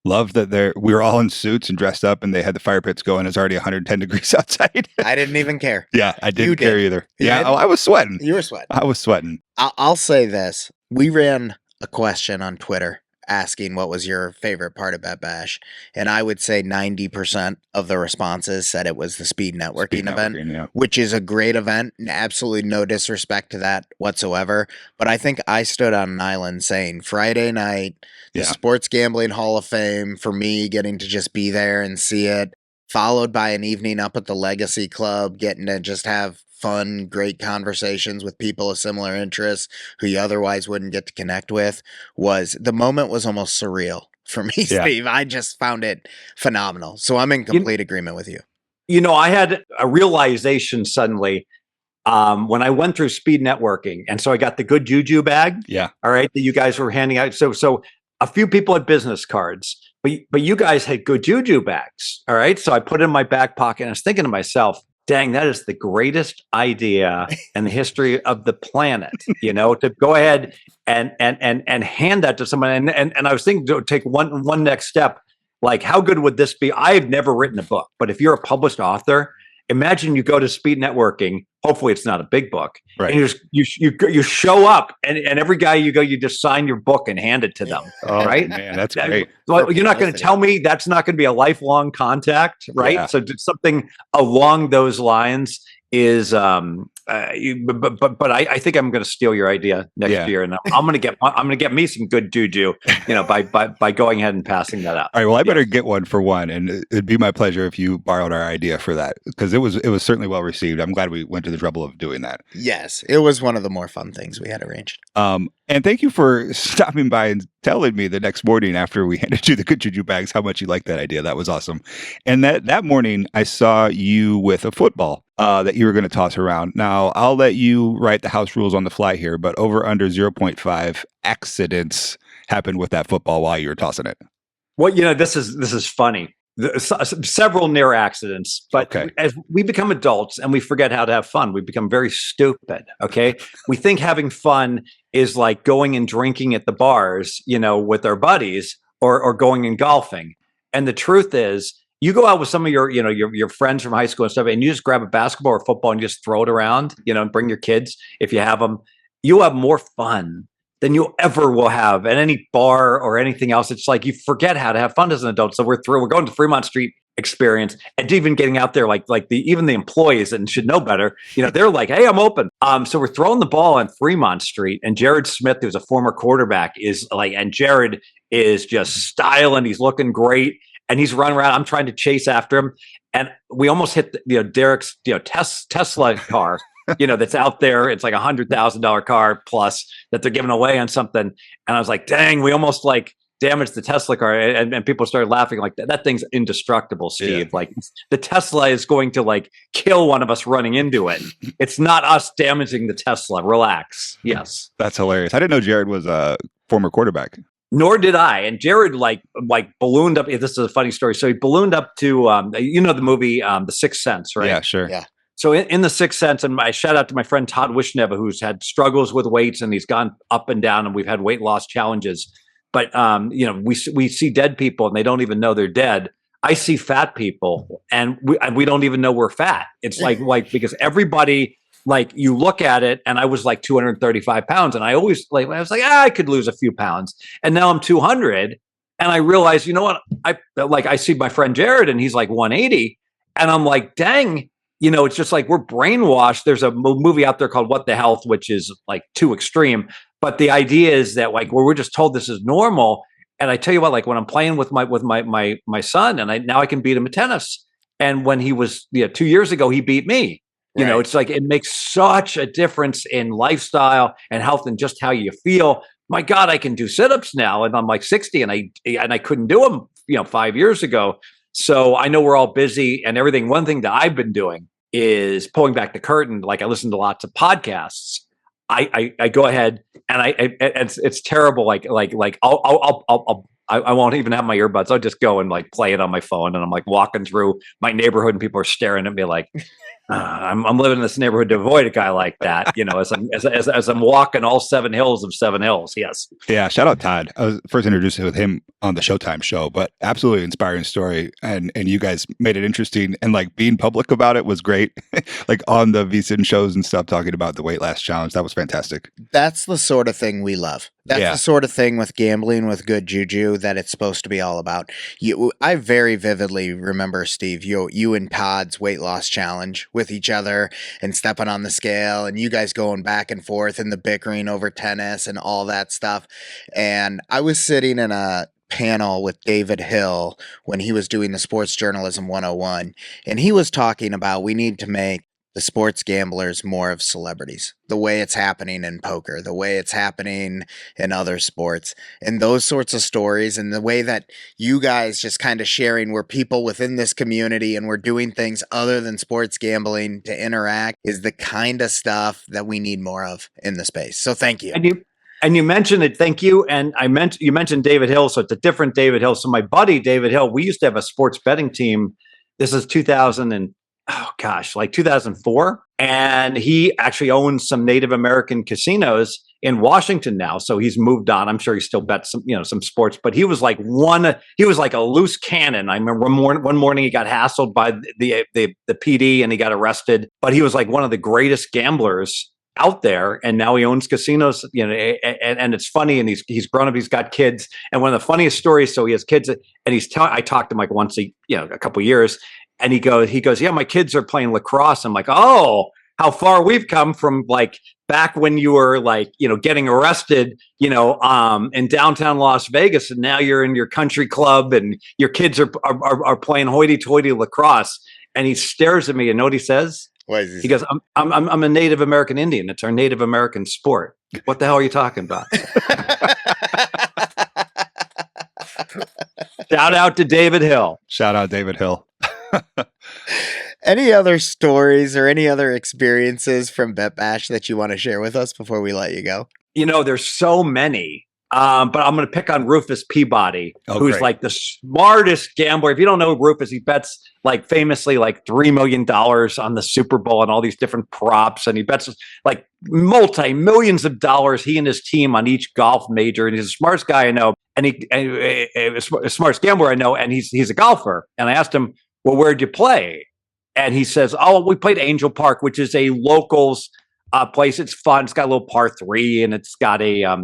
Love that we were all in suits and dressed up, and they had the fire pits going. It's already 110 degrees outside. I didn't even care. Yeah, I didn't care either. You Yeah, did? I was sweating. You were sweating. I was sweating. I'll say this. We ran a question on Twitter asking what was your favorite part of Bet Bash, and I would say 90% of the responses said it was the speed networking event, yeah. which is a great event, and absolutely no disrespect to that whatsoever. But I think I stood on an island saying Friday night, the Sports Gambling Hall of Fame, for me, getting to just be there and see it, followed by an evening up at the Legacy Club, getting to just have fun, great conversations with people of similar interests who you otherwise wouldn't get to connect with. The moment was almost surreal for me, Steve. I just found it phenomenal. So I'm in complete agreement with you. I had a realization suddenly when I went through speed networking. And so I got the Good JuJu bag. Yeah. All right. That you guys were handing out. So a few people had business cards, but you guys had Good JuJu bags. All right. So I put it in my back pocket and I was thinking to myself, dang, that is the greatest idea in the history of the planet, to go ahead and hand that to someone. And I was thinking to take one next step, like, how good would this be? I've never written a book, but if you're a published author, imagine you go to speed networking. Hopefully it's not a big book. Right. And you show up and every guy you go, you just sign your book and hand it to them. Oh, right. Man, that's great. Well, you're not going to tell me that's not going to be a lifelong contact, right? Yeah. So something along those lines is, I think I'm going to steal your idea next year, and I'm going to get me some Good JuJu, by going ahead and passing that out. All right. Well, I better get one for one, and it'd be my pleasure if you borrowed our idea for that, because it was certainly well received. I'm glad we went to the trouble of doing that. Yes, it was one of the more fun things we had arranged. And thank you for stopping by and telling me the next morning after we handed you the Good JuJu bags how much you liked that idea. That was awesome. And that morning, I saw you with a football that you were going to toss around. Now, I'll let you write the house rules on the fly here, but over under 0.5 accidents happened with that football while you were tossing it. Well, this is funny. Several near accidents, but as we become adults and we forget how to have fun, we become very stupid. Okay. We think having fun is like going and drinking at the bars, with our buddies, or going and golfing. And the truth is, you go out with some of your friends from high school and stuff, and you just grab a basketball or football and you just throw it around, and bring your kids if you have them. You'll have more fun than you ever will have at any bar or anything else. It's like you forget how to have fun as an adult. So we're going to Fremont Street experience, and even getting out there, even the employees and should know better, they're like, hey, I'm open. So we're throwing the ball on Fremont Street, and Jared Smith, who's a former quarterback, and Jared is just styling. He's looking great, and he's running around. I'm trying to chase after him, and we almost hit Derek's Tesla car. That's out there. It's like $100,000 car plus that they're giving away on something. And I was like, dang, we almost damaged the Tesla car. And people started laughing like that. That thing's indestructible, Steve. Yeah. The Tesla is going to kill one of us running into it. It's not us damaging the Tesla. Relax. Yes. That's hilarious. I didn't know Jared was a former quarterback. Nor did I. And Jared ballooned up. This is a funny story. So he ballooned up to, the movie, The Sixth Sense, right? Yeah, sure. Yeah. So in The Sixth Sense, and I shout out to my friend Todd Wishneva, who's had struggles with weights, and he's gone up and down, and we've had weight loss challenges. But we see dead people, and they don't even know they're dead. I see fat people, and we don't even know we're fat. It's because everybody, you look at it, and I was 235 pounds, and I always I was I could lose a few pounds, and now I'm 200, and I realize, you know what? I see my friend Jared, and he's 180, and I'm like, dang. it's just like we're brainwashed. There's a movie out there called What the Health, which is like too extreme. But the idea is that like we're just told this is normal. And I tell you what, like when I'm playing with my son, and now I can beat him at tennis. And when he was 2 years ago, he beat me. It's like it makes such a difference in lifestyle and health and just how you feel. My God, I can do sit-ups now, and I'm like 60, and I couldn't do them 5 years ago. So I know we're all busy and everything. One thing that I've been doing is pulling back the curtain. Like I listen to lots of podcasts. I go ahead and it's terrible. Like I won't even have my earbuds. I'll just go and like play it on my phone, and I'm like walking through my neighborhood, and people are staring at me like, I'm living in this neighborhood to avoid a guy like that, as I'm walking all 7 hills of 7 hills. Yes. Yeah. Shout out Todd. I was first introduced with him on the Showtime show, but absolutely inspiring story. And you guys made it interesting, and like being public about it was great. Like on the VSiN shows and stuff, talking about the weight loss challenge. That was fantastic. That's the sort of thing we love. That's Yeah. the sort of thing with gambling with Good JuJu that it's supposed to be all about. I very vividly remember, Steve, you and Todd's weight loss challenge with each other and stepping on the scale, and you guys going back and forth and the bickering over tennis and all that stuff. And I was sitting in a panel with David Hill when he was doing the Sports Journalism 101, and he was talking about we need to make the sports gamblers more of celebrities, the way it's happening in poker, the way it's happening in other sports, and those sorts of stories, and the way that you guys just kind of sharing, we're people within this community and we're doing things other than sports gambling to interact, is the kind of stuff that we need more of in the space. So thank you. And you mentioned it. Thank you. And you mentioned David Hill. So it's a different David Hill. So my buddy, David Hill, we used to have a sports betting team. This is 2004. And he actually owns some Native American casinos in Washington now. So he's moved on. I'm sure he still bets some sports, but he was like a loose cannon. I remember one morning he got hassled by the PD and he got arrested, but he was like one of the greatest gamblers out there, and now he owns casinos, and it's funny, and he's grown up, he's got kids, and one of the funniest stories, so he has kids, and I talked to him like once a couple of years, and he goes, yeah, my kids are playing lacrosse. I'm like, oh, how far we've come from like back when you were like, getting arrested, in downtown Las Vegas, and now you're in your country club and your kids are playing hoity-toity lacrosse. And he stares at me, and know what he says? He goes, I'm a Native American Indian. It's our Native American sport. What the hell are you talking about? Shout out to David Hill. Shout out David Hill. Any other stories or any other experiences from Bet Bash that you want to share with us before we let you go? There's so many. But I'm going to pick on Rufus Peabody, who's great. like the smartest gambler. If you don't know Rufus, he bets like famously like $3 million on the Super Bowl and all these different props. And he bets like multi-millions of dollars, he and his team, on each golf major. And he's the smartest guy I know. And the smartest gambler I know. And he's a golfer. And I asked him, well, where'd you play? And he says, oh, we played Angel Park, which is a locals place. It's fun. It's got a little par 3, and it's got a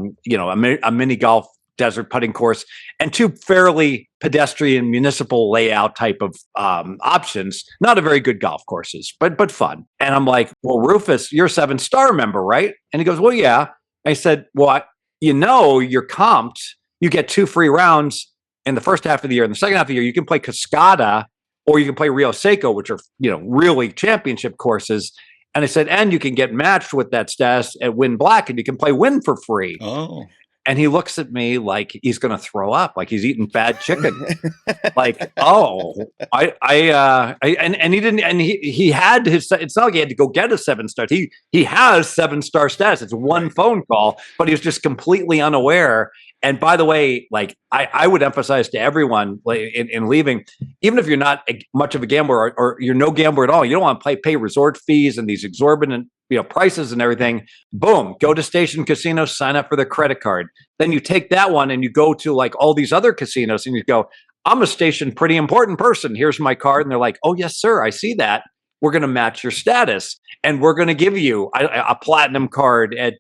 mini golf desert putting course and 2 fairly pedestrian municipal layout type of options. Not a very good golf courses, but fun. And I'm like, well, Rufus, you're a 7-star member, right? And he goes, well, yeah. I said, well, you're comped. You get 2 free rounds in the first half of the year. In the second half of the year, you can play Cascada or you can play Rio Seco, which are really championship courses. And I said, and you can get matched with that status at Win Black, and you can play Win for free. Oh. And he looks at me like he's going to throw up, like he's eating bad chicken. Like, oh, and he didn't, and he had his, it's not like he had to go get a 7-star. He has 7-star status. It's one phone call, but he was just completely unaware. And by the way, like I would emphasize to everyone in leaving, even if you're not much of a gambler or you're no gambler at all, you don't want to pay resort fees and these exorbitant prices and everything. Boom, go to Station Casino, sign up for their credit card. Then you take that one and you go to like all these other casinos and you go, I'm a Station pretty important person. Here's my card. And they're like, oh, yes, sir, I see that. We're going to match your status. And we're going to give you a platinum card at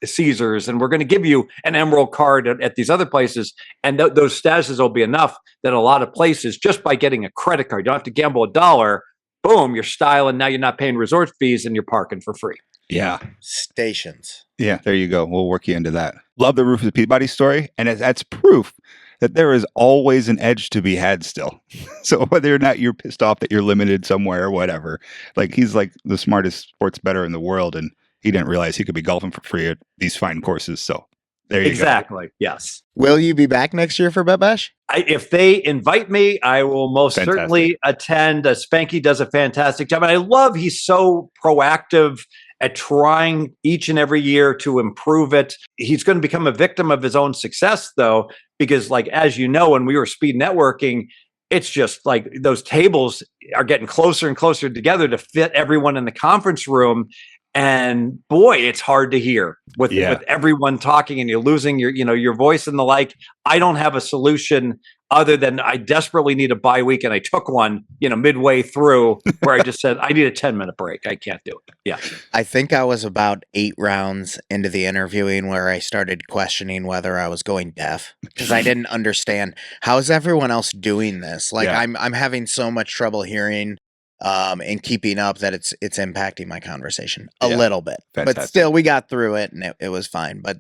Caesars, and we're going to give you an emerald card at these other places. And those statuses will be enough that a lot of places, just by getting a credit card, you don't have to gamble $1, boom, you're styling. Now you're not paying resort fees and you're parking for free. Yeah. Stations. Yeah, there you go. We'll work you into that. Love the Rufus Peabody story. And that's proof that there is always an edge to be had still. So whether or not you're pissed off that you're limited somewhere or whatever, like he's like the smartest sports bettor in the world. And he didn't realize he could be golfing for free at these fine courses. So there you go. Exactly. Yes. Will you be back next year for Bet Bash? If they invite me, I will most Fantastic. certainly attend. Spanky does a fantastic job. And I love he's so proactive at trying each and every year to improve it. He's going to become a victim of his own success, though, because like, as you know, when we were speed networking, it's just like those tables are getting closer and closer together to fit everyone in the conference room. And boy, it's hard to hear with everyone talking and you're losing your voice and the like. I don't have a solution other than I desperately need a bye week. And I took one, midway through where I just said, I need a 10-minute break. I can't do it. Yeah. I think I was about 8 rounds into the interviewing where I started questioning whether I was going deaf because I didn't understand how is everyone else doing this. Like I'm having so much trouble hearing and keeping up that it's impacting my conversation a little bit. Fantastic. But still, we got through it and it was fine. But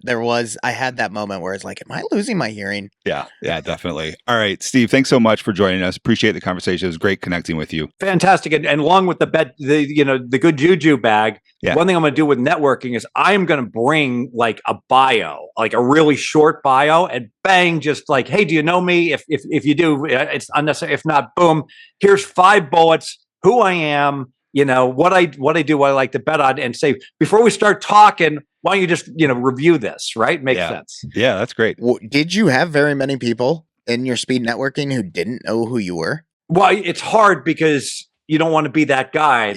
I had that moment where it's like, am I losing my hearing? Yeah, definitely. All right, Steve, thanks so much for joining us. Appreciate the conversation. It was great connecting with you. Fantastic. And along with the Good JuJu bag, one thing I'm going to do with networking is I'm going to bring like a bio, like a really short bio, and bang, just like, hey, do you know me? If you do, it's unnecessary. If not, boom, here's 5 bullets. Who I am, what I do, what I like to bet on, and say, before we start talking, why don't you just, review this, right? Makes sense. Yeah, that's great. Did you have very many people in your speed networking who didn't know who you were? Well, it's hard because you don't want to be that guy.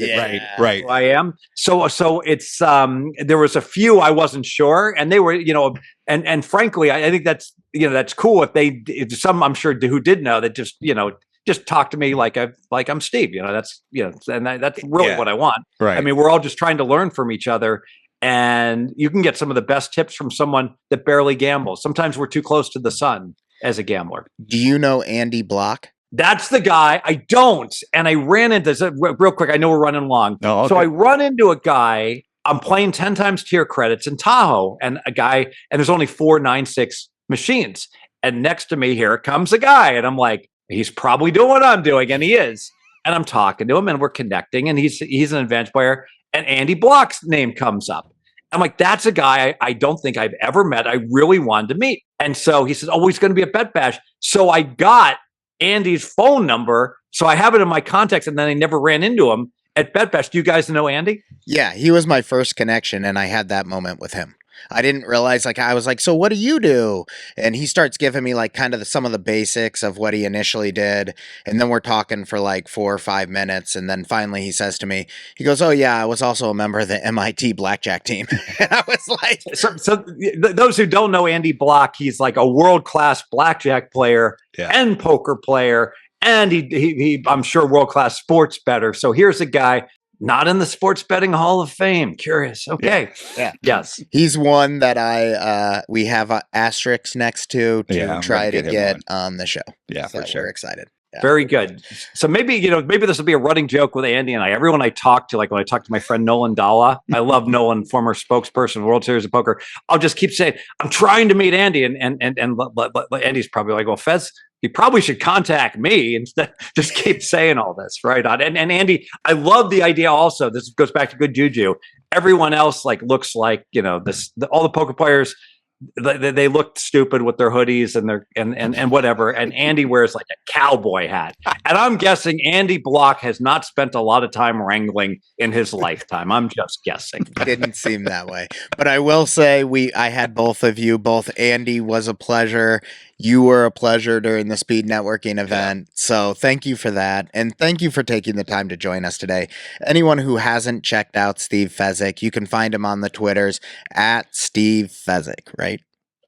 Right. Who I am. So it's, there was a few I wasn't sure, and they were, and frankly, I think that's, that's cool if some I'm sure who did know that just talk to me like I'm Steve, that's, and that's really what I want. Right. I mean, we're all just trying to learn from each other, and you can get some of the best tips from someone that barely gambles. Sometimes we're too close to the sun as a gambler. Do you know Andy Block? That's the guy. I don't. And I ran into this real quick. I know we're running long. Oh, okay. So I run into a guy. I'm playing 10 times tier credits in Tahoe, and there's only 4 9-6 machines. And next to me here comes a guy, and I'm like, he's probably doing what I'm doing, and he is. And I'm talking to him, and we're connecting, and he's an advanced player, and Andy Block's name comes up. I'm like, that's a guy I don't think I've ever met. I really wanted to meet. And so he says, oh, he's going to be at Bet Bash. So I got Andy's phone number, so I have it in my contacts, and then I never ran into him at Bet Bash. Do you guys know Andy? Yeah, he was my first connection, and I had that moment with him. I didn't realize, I was like, so what do you do? And he starts giving me kind of some of the basics of what he initially did. And then we're talking for 4 or 5 minutes. And then finally he says to me, he goes, oh yeah, I was also a member of the MIT blackjack team. And I was like, so those who don't know Andy Block, he's like a world-class blackjack player and poker player. And he I'm sure world-class sports bettor. So here's a guy not in the sports betting Hall of Fame. Curious. Okay. Yeah. Yes. He's one that we have asterisks next to try to get on the show. Yeah, so for sure. We're excited. Yeah. Very good. So maybe this will be a running joke with Andy and I. Everyone I talk to, like when I talk to my friend Nolan Dalla, I love Nolan, former spokesperson of World Series of Poker. I'll just keep saying, I'm trying to meet Andy. And Andy's probably like, well, Fez, he probably should contact me instead. Just keep saying all this, right? And Andy, I love the idea also. This goes back to Good JuJu. Everyone else looks like, all the poker players, they look stupid with their hoodies and their and whatever. And Andy wears like a cowboy hat. And I'm guessing Andy Block has not spent a lot of time wrangling in his lifetime. I'm just guessing. Didn't seem that way. But I will say I had both of you. Both Andy was a pleasure. You were a pleasure during the speed networking event. So thank you for that. And thank you for taking the time to join us today. Anyone who hasn't checked out Steve Fezzik, you can find him on the Twitters at Steve Fezzik, right?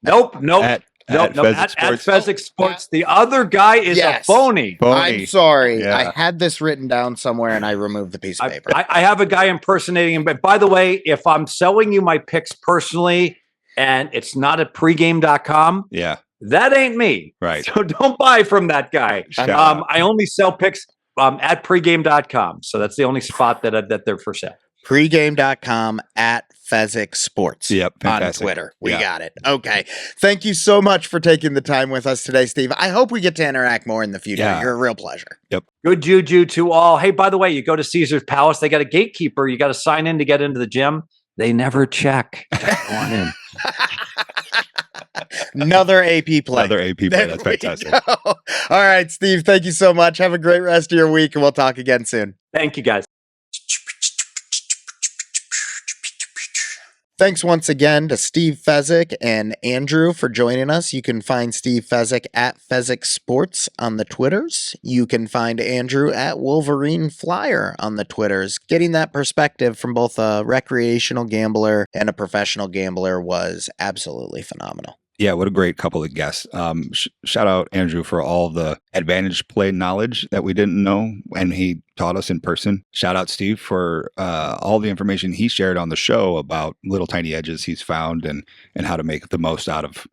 Nope. At Fezzik Sports. The other guy is a phony. I'm sorry. Yeah. I had this written down somewhere and I removed the piece of paper. I have a guy impersonating him. But by the way, if I'm selling you my picks personally and it's not at pregame.com, that ain't me. Right. So don't buy from that guy. I only sell picks At pregame.com. So that's the only spot that they're for sale. Pregame.com at Fezzik Sports. Yep, on fantastic. Twitter. We got it. Okay. Thank you so much for taking the time with us today, Steve. I hope we get to interact more in the future. Yeah. You're a real pleasure. Good juju to all. Hey, by the way, you go to Caesar's Palace, they got a gatekeeper. You got to sign in to get into the gym. They never check. Go on in. Another AP play. Another AP play. That's fantastic. All right, Steve. Thank you so much. Have a great rest of your week, and we'll talk again soon. Thank you, guys. Thanks once again to Steve Fezzik and Andrew for joining us. You can find Steve Fezzik at Fezzik Sports on the Twitters. You can find Andrew at Wolverine Flyer on the Twitters. Getting that perspective from both a recreational gambler and a professional gambler was absolutely phenomenal. Yeah, what a great couple of guests. Shout out Andrew for all the advantage play knowledge that we didn't know, and he taught us in person. Shout out Steve for all the information he shared on the show about little tiny edges he's found and how to make the most out of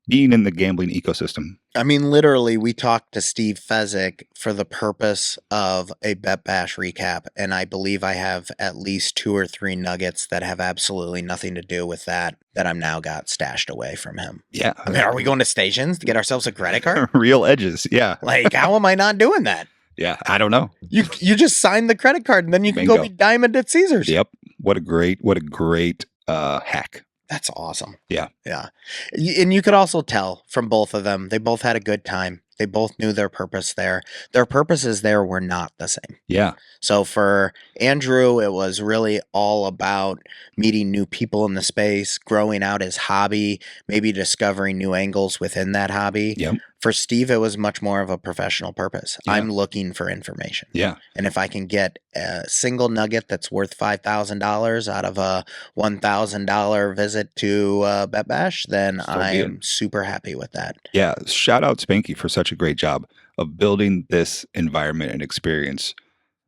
being in the gambling ecosystem. I mean, literally, we talked to Steve Fezzik for the purpose of a Bet Bash recap, and I believe I have at least 2 or 3 nuggets that have absolutely nothing to do with that I'm now got stashed away from him. Yeah. I mean, are we going to stations to get ourselves a credit card? Real edges. Yeah. Like, how am I not doing that? Yeah. I don't know. You just sign the credit card, and then you can go Bingo. be diamond at Caesars. Yep. What a great hack. That's awesome. Yeah. Yeah. And you could also tell from both of them, they both had a good time. They both knew their purpose there. Their purposes there were not the same. Yeah. So for Andrew, it was really all about meeting new people in the space, growing out his hobby, maybe discovering new angles within that hobby. Yep. For Steve, it was much more of a professional purpose. Yeah. I'm looking for information. Yeah. And if I can get a single nugget that's worth $5,000 out of a $1,000 visit to Bet Bash, then I am super happy with that. Yeah. Shout out Spanky for such a great job of building this environment and experience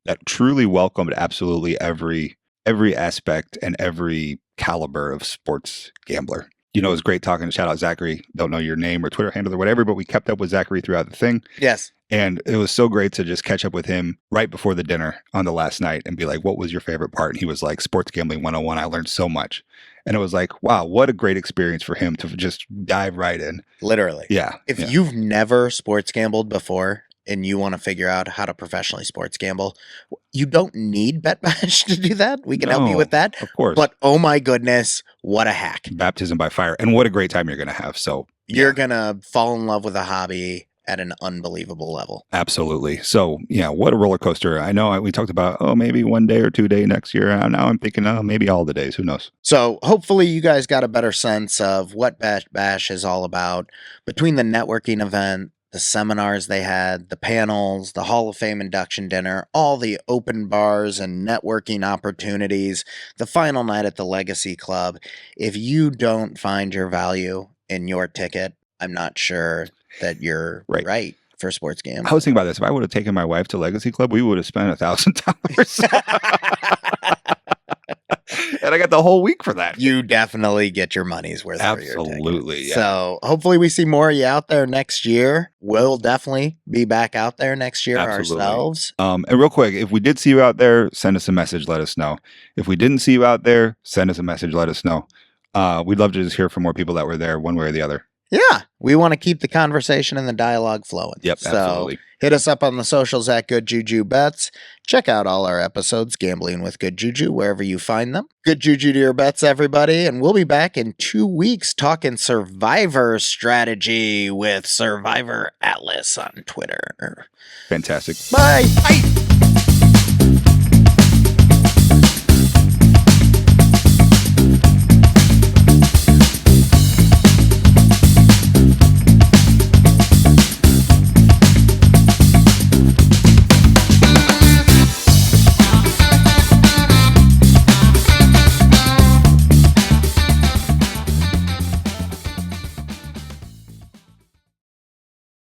that truly welcomed absolutely every aspect and every caliber of sports gambler. You know, it was great talking. Shout out Zachary. Don't know your name or Twitter handle or whatever, but we kept up with Zachary throughout the thing. Yes. And it was so great to just catch up with him right before the dinner on the last night and be like, what was your favorite part? And he was like, sports gambling 101. I learned so much. And it was like, wow, what a great experience for him to just dive right in. Literally. Yeah. If you've never sports gambled before and you want to figure out how to professionally sports gamble, you don't need Bet Bash to do that. We can help you with that. Of course. But oh my goodness, what a hack. Baptism by fire. And what a great time you're going to have. So you're going to fall in love with a hobby at an unbelievable level. Absolutely. So, yeah, what a roller coaster. I know we talked about, maybe 1 day or 2 day next year. Now I'm thinking, maybe all the days. Who knows? So hopefully you guys got a better sense of what Bet Bash is all about between the networking event, the seminars they had, the panels, the Hall of Fame induction dinner, all the open bars and networking opportunities, the final night at the Legacy Club. If you don't find your value in your ticket, I'm not sure that you're right for sports gambling. I was thinking about this. If I would have taken my wife to Legacy Club, we would have spent $1,000. And I got the whole week for that. You definitely get your money's worth. Absolutely. For your yeah. So hopefully we see more of you out there next year. We'll definitely be back out there next year ourselves. And real quick, if we did see you out there, send us a message. Let us know. If we didn't see you out there, send us a message. Let us know. We'd love to just hear from more people that were there one way or the other. Yeah, we want to keep the conversation and the dialogue flowing. Yep, absolutely. So hit us up on the socials at Good JuJu Bets. Check out all our episodes, Gambling with Good JuJu, wherever you find them. Good JuJu to your bets, everybody. And we'll be back in 2 weeks talking Survivor strategy with Survivor Atlas on Twitter. Fantastic. Bye. Bye.